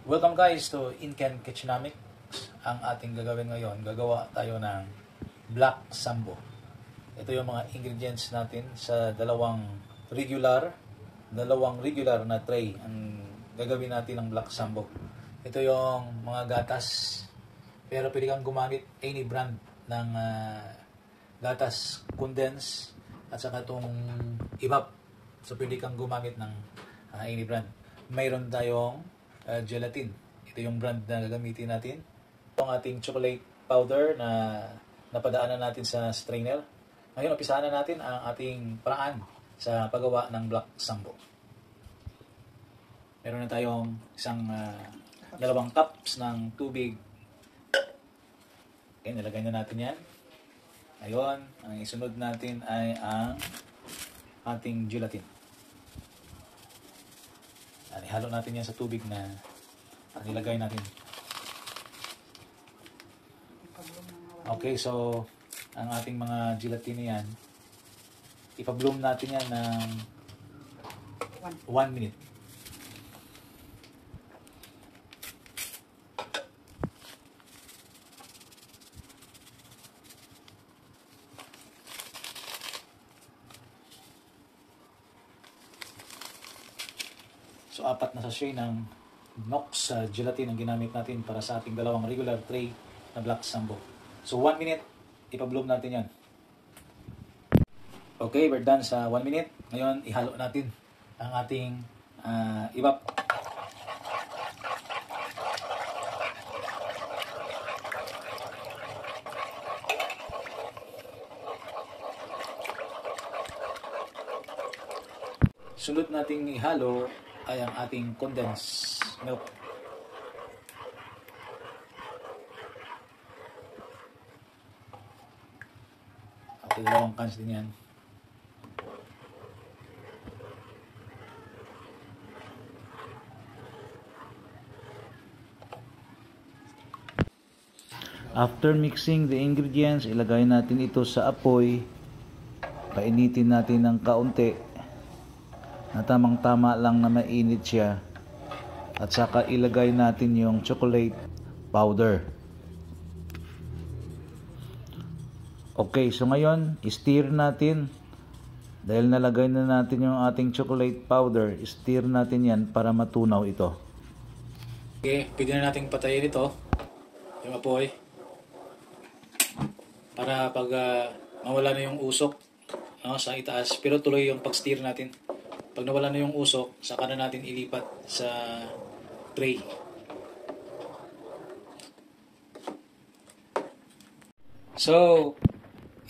Welcome guys to Incan Kitchenomics. Ang ating gagawin ngayon, gagawa tayo ng Black Sambo. Ito yung mga ingredients natin sa dalawang regular na tray. Ang gagawin natin ng Black Sambo. Ito yung mga gatas. Pero pwede kang gumamit any brand ng gatas condense at saka itong evap. So pwede kang gumamit ng any brand. Mayroon tayong gelatin. Ito yung brand na gagamitin natin. Ito ang ating chocolate powder na napadaanan natin sa strainer. Ngayon, umpisahan na natin ang ating paraan sa paggawa ng Black Sambo. Meron na tayong dalawang cups ng tubig. Okay, nilagay na natin yan. Ngayon, ang isunod natin ay ang ating gelatin. Ihalo natin yan sa tubig na nilagay natin. Okay, so ang ating mga gelatin na yan, ipa-bloom natin yan ng 1 minute. So, 4 na sachet ng Nox gelatin ang ginamit natin para sa ating dalawang regular tray na Black Sambo. So, 1 minute, ipa-bloom natin yan. Okay, we're done sa 1 minute. Ngayon, ihalo natin ang ating evap. Sunod nating ihalo ay ang ating condensed milk. Okay, dalawang cans din yan. After mixing the ingredients, ilagay natin ito sa apoy. Painitin natin ng kaunti na tamang-tama lang na mainit siya, at saka ilagay natin yung chocolate powder. Okay, so ngayon stir natin. Dahil nalagay na natin yung ating chocolate powder, stir natin yan para matunaw ito. Okay, pwede na natin patayin ito yung apoy para pag mawala na yung usok sa itaas, pero tuloy yung pag-stir natin. Pag nawala na yung usok, saka na natin ilipat sa tray. So,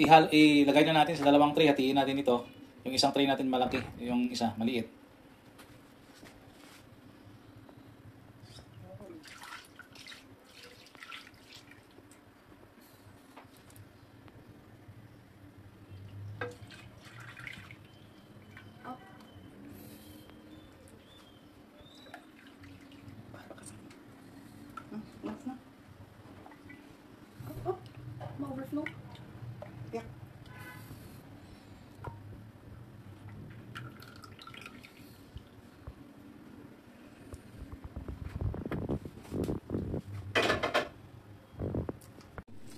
ilagay na natin sa dalawang tray. Hatiin natin ito. Yung isang tray natin malaki, yung isa maliit. Ma-overflow. Yeah.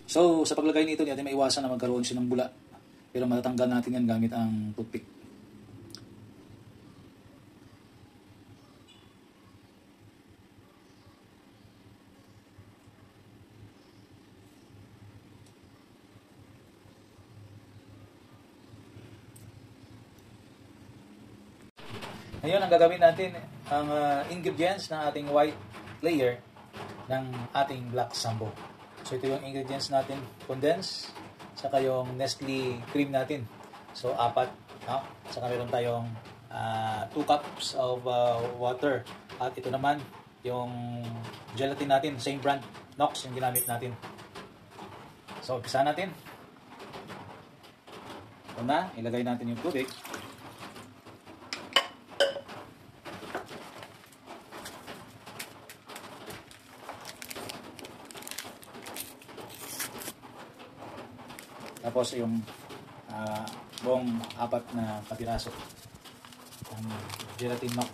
So, sa paglagay nito, hindi natin maiwasan na magkaroon siya ng bula. Pero matatanggal natin yan gamit ang toothpick. Ngayon, ang gagawin natin, ang ingredients ng ating white layer ng ating Black Sambo. So, ito yung ingredients natin, condensed, saka yung Nestle cream natin. So, 4. Saka meron tayong 2 cups of water. At ito naman, yung gelatin natin, same brand, Nox, yung ginamit natin. So, umpisa natin. Ito na, ilagay natin yung tubig. Tapos yung buong 4 na kapiraso ng gelatin Nox.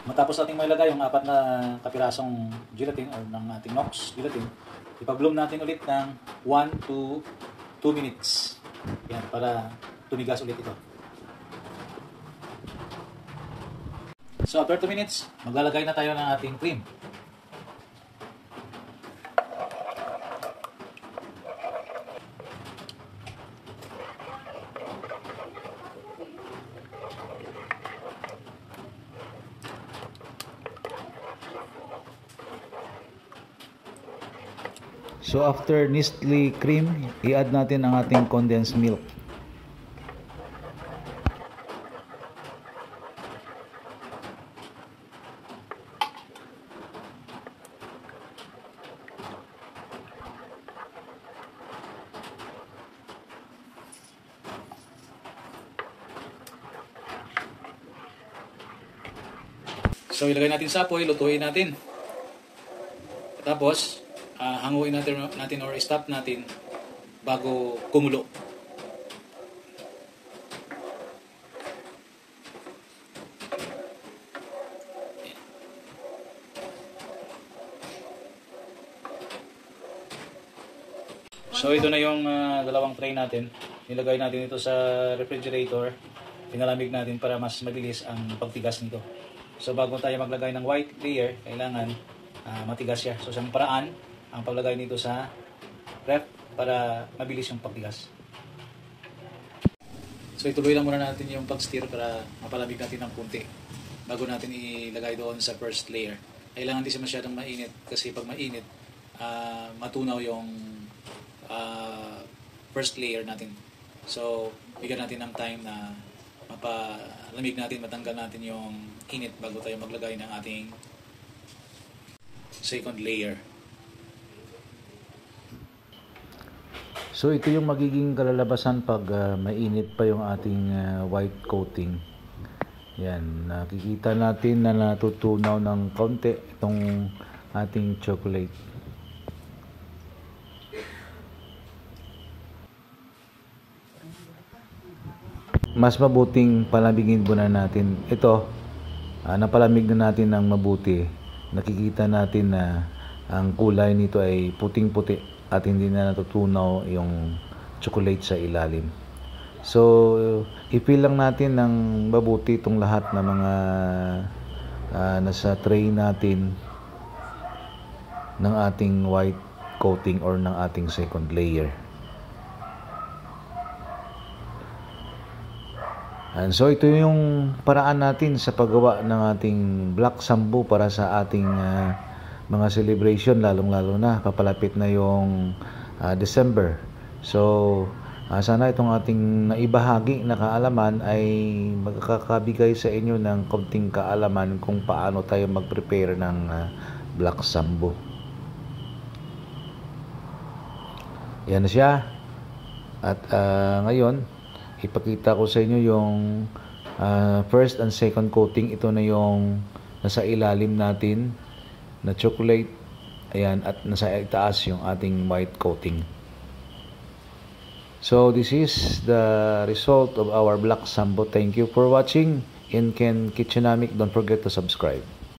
Matapos natin mailagay yung 4 na kapirasong gelatin or ng ating Knox gelatin, ipag-bloom natin ulit ng 1 to 2 minutes. Yan, para tumigas ulit ito. So after 2 minutes, maglalagay na tayo ng ating cream. So after Nestle cream, i-add natin ang ating condensed milk. So ilagay natin sa apoy, lutuin natin. Tapos hanguin natin or stop natin bago kumulo. So ito na yung dalawang tray natin. Nilagay natin ito sa refrigerator. Pinalamig natin para mas mabilis ang pagtigas nito. So bago tayo maglagay ng white layer, kailangan matigas siya. So isang paraan ang paglagay nito sa ref para mabilis yung pagtigas. So ituloy lang muna natin yung pag-stir para mapalamig natin ng kunti bago natin ilagay doon sa first layer. Kailangan hindi siya masyadong mainit kasi pag mainit, matunaw yung first layer natin. So bigyan natin ng time na mapalamig natin, matanggal natin yung init bago tayo maglagay ng ating second layer. So ito yung magiging kalalabasan pag mainit pa yung ating white coating. Yan, nakikita natin na natutunaw ng kaunti itong ating chocolate. Mas mabuting palamigin muna natin ito. Napalamig na natin ng mabuti. Nakikita natin na ang kulay nito ay puting-puti at hindi na natutunaw yung chocolate sa ilalim. So, i-fill lang natin ng mabuti itong lahat ng mga nasa tray natin ng ating white coating or ng ating second layer. And so ito yung paraan natin sa paggawa ng ating black sambu para sa ating mga celebration, lalong-lalo na papalapit na yung December. So sana itong ating naibahagi na kaalaman ay magkakabigay sa inyo ng konting kaalaman kung paano tayo mag-prepare ng black sambu. Yan na siya. At ngayon ipakita ko sa inyo yung first and second coating. Ito na yung nasa ilalim natin na chocolate. Ayan, at nasa itaas yung ating white coating. So this is the result of our black sambu. Thank you for watching in Ken Kitchenamic. Don't forget to subscribe.